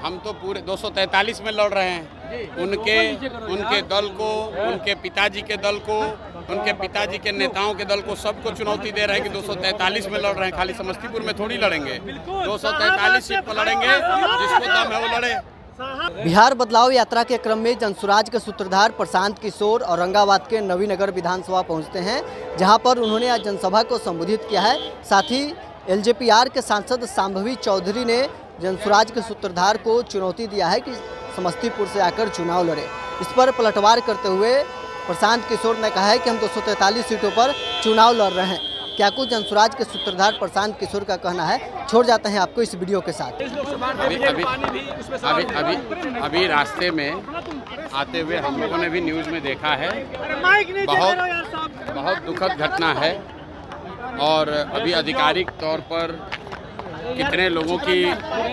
हम तो पूरे 243 में लड़ रहे हैं। उनके दल को, उनके पिताजी के दल को, उनके पिताजी के नेताओं के दल को सबको चुनौती दे रहे हैं कि 243 में लड़ रहे हैं। खाली समस्तीपुर में थोड़ी लड़ेंगे, 243 सीट पर लड़ेंगे, जिसको दम है वो लड़े। बिहार बदलाव यात्रा के क्रम में जनसुराज के सूत्रधार प्रशांत किशोर औरंगाबाद के नवीनगर विधानसभा पहुंचते हैं, जहां पर उन्होंने आज जनसभा को संबोधित किया है। साथ ही एलजेपीआर के सांसद शांभवी चौधरी ने जनसुराज के सूत्रधार को चुनौती दिया है कि समस्तीपुर से आकर चुनाव लड़े। इस पर पलटवार करते हुए प्रशांत किशोर ने कहा है कि हम 243 सीटों पर चुनाव लड़ रहे हैं। क्या कुछ जनसुराज के सूत्रधार प्रशांत किशोर का कहना है, छोड़ जाते हैं आपको इस वीडियो के साथ। अभी रास्ते में आते हुए हम लोगों ने भी न्यूज़ में देखा है, बहुत दुखद घटना है। और अभी आधिकारिक तौर पर कितने लोगों की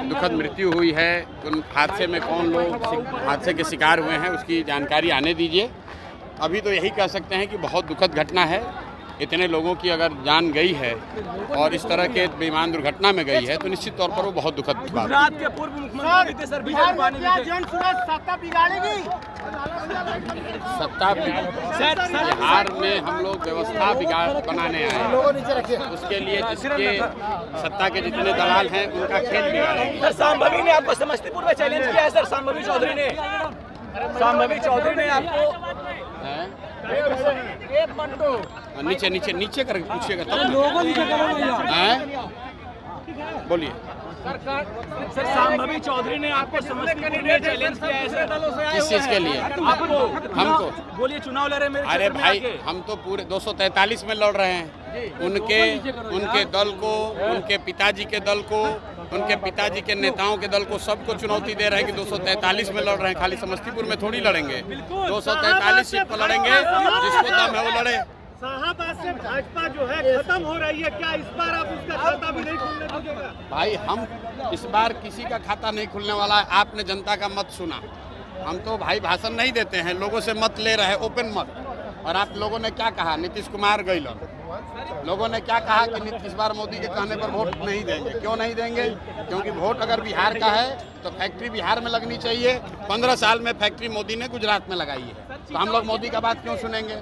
दुखद मृत्यु हुई है, उन हादसे में कौन लोग हादसे के शिकार हुए हैं, उसकी जानकारी आने दीजिए। अभी तो यही कह सकते हैं कि बहुत दुखद घटना है। इतने लोगों की अगर जान गई है और इस तरह के बेईमान दुर्घटना में गई है तो निश्चित तौर पर वो बहुत दुखद बात है। गुजरात के पूर्व मुख्यमंत्री सर सत्ता बिगाड़ेगी। सत्ता बिहार में हम लोग व्यवस्था बनाने आए, उसके लिए जिसके सत्ता के जितने दलाल हैं उनका खेल बिगाड़ेगी। सर शांभवी ने आपको समस्तीपुर में चैलेंज किया है। सर शांभवी चौधरी ने आपको नीचे नीचे नीचे करके पूछिएगा तब बोलिए। सर शांभवी चौधरी ने आपको समस्तीपुर में चैलेंज किया है सर। किस चीज़ के लिए? आपको हमको बोलिए चुनाव लड़े मेरे। अरे भाई, हम तो पूरे 243 में लड़ रहे हैं। उनके दल को, उनके पिताजी के दल को, उनके पिताजी के नेताओं के दल को सबको चुनौती दे रहे हैं कि 243 में लड़ रहे हैं। खाली समस्तीपुर में थोड़ी लड़ेंगे, 243 सीट पर लड़ेंगे, जिसको दम है वो लड़े। शाहबाद से भाजपा जो है खत्म हो रही है, क्या इस बार आप उसका खाता भी नहीं खुलने दीजिएगा? भाई, हम इस बार किसी का खाता नहीं खुलने वाला है। आपने जनता का मत सुना। हम तो भाई भाषण नहीं देते हैं, लोगों से मत ले रहे हैं, ओपन मत। और आप लोगों ने क्या कहा, नीतीश कुमार गइलन, लोगों ने क्या कहा कि इस बार मोदी के कहने पर वोट नहीं देंगे। क्यों नहीं देंगे? क्योंकि वोट अगर बिहार का है तो फैक्ट्री बिहार में लगनी चाहिए। 15 साल में फैक्ट्री मोदी ने गुजरात में लगाई है, तो हम लोग मोदी का बात क्यों सुनेंगे?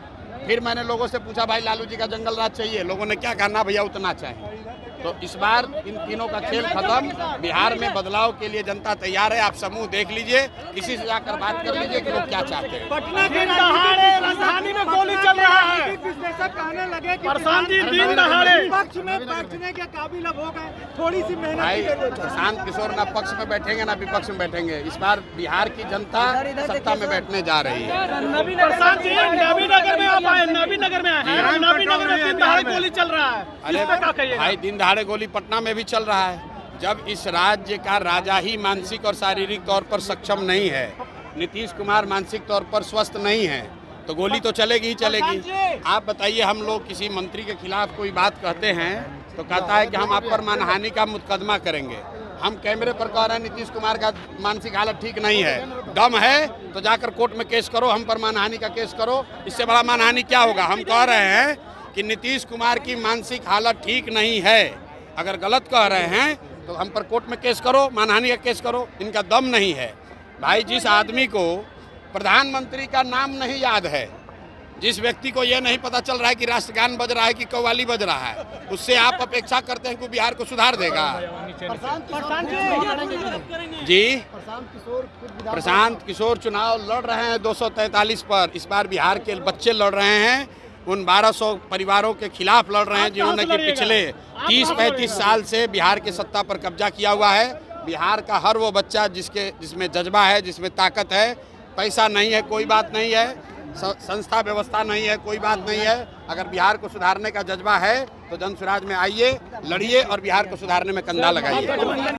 फिर मैंने लोगों से पूछा, भाई लालू जी का जंगल राज चाहिए? लोगों ने क्या कहा, ना भैया उतना चाहिए। तो इस बार इन तीनों का खेल खत्म। बिहार में बदलाव के लिए जनता तैयार है। आप समूह देख लीजिए, किसी से जाकर बात कर लीजिए कि लोग क्या चाहते हैं। पटना के राजधानी में गोली चल रहा है। विश्लेषक कहने लगे कि प्रशांत जी दिन दहाड़े पक्ष में बैठने के काबिल अब हो गए, थोड़ी सी मेहनत भाई, की जरूरत है। प्रशांत किशोर ना पक्ष में बैठेंगे ना विपक्ष में बैठेंगे। इस बार बिहार की जनता सत्ता में बैठने जा रही है। प्रशांत जी नवीनगर में आप आए, नवीनगर में आए, नवीनगर में दिन दहाड़े गोली चल रहा है। अरे भाई, दिन दहाड़े गोली पटना में भी चल रहा है। जब इस राज्य का राजा ही मानसिक और शारीरिक तौर पर सक्षम नहीं है, नीतीश कुमार मानसिक तौर पर स्वस्थ नहीं है, तो गोली तो चलेगी ही चलेगी। आप बताइए, हम लोग किसी मंत्री के खिलाफ कोई बात कहते हैं तो कहता है कि हम आप पर मानहानि का मुकदमा करेंगे। हम कैमरे पर कह रहे हैं नीतीश कुमार का मानसिक हालत ठीक नहीं है, दम है तो जाकर कोर्ट में केस करो, हम पर मानहानि का केस करो। इससे बड़ा मानहानि क्या होगा? हम कह रहे हैं कि नीतीश कुमार की मानसिक हालत ठीक नहीं है। अगर गलत कह रहे हैं तो हम पर कोर्ट में केस करो, मानहानि का केस करो। इनका दम नहीं है। भाई, जिस आदमी को प्रधानमंत्री का नाम नहीं याद है, जिस व्यक्ति को यह नहीं पता चल रहा है कि राष्ट्रगान बज रहा है कि कव्वाली बज रहा है, उससे आप अपेक्षा करते हैं कि बिहार को सुधार देगा? जी, प्रशांत किशोर चुनाव लड़ रहे हैं 243 पर। इस बार बिहार के बच्चे लड़ रहे हैं, उन 1200 परिवारों के खिलाफ लड़ रहे हैं जिन्होंने कि पिछले 30-35 साल से बिहार के सत्ता पर कब्जा किया हुआ है। बिहार का हर वो बच्चा जिसमें जज्बा है, जिसमें ताकत है। पैसा नहीं है कोई बात नहीं है, संस्था व्यवस्था नहीं है कोई बात नहीं है। अगर बिहार को सुधारने का जज्बा है तो जनसुराज में आइए, लड़िए और बिहार को सुधारने में कंधा लगाइए।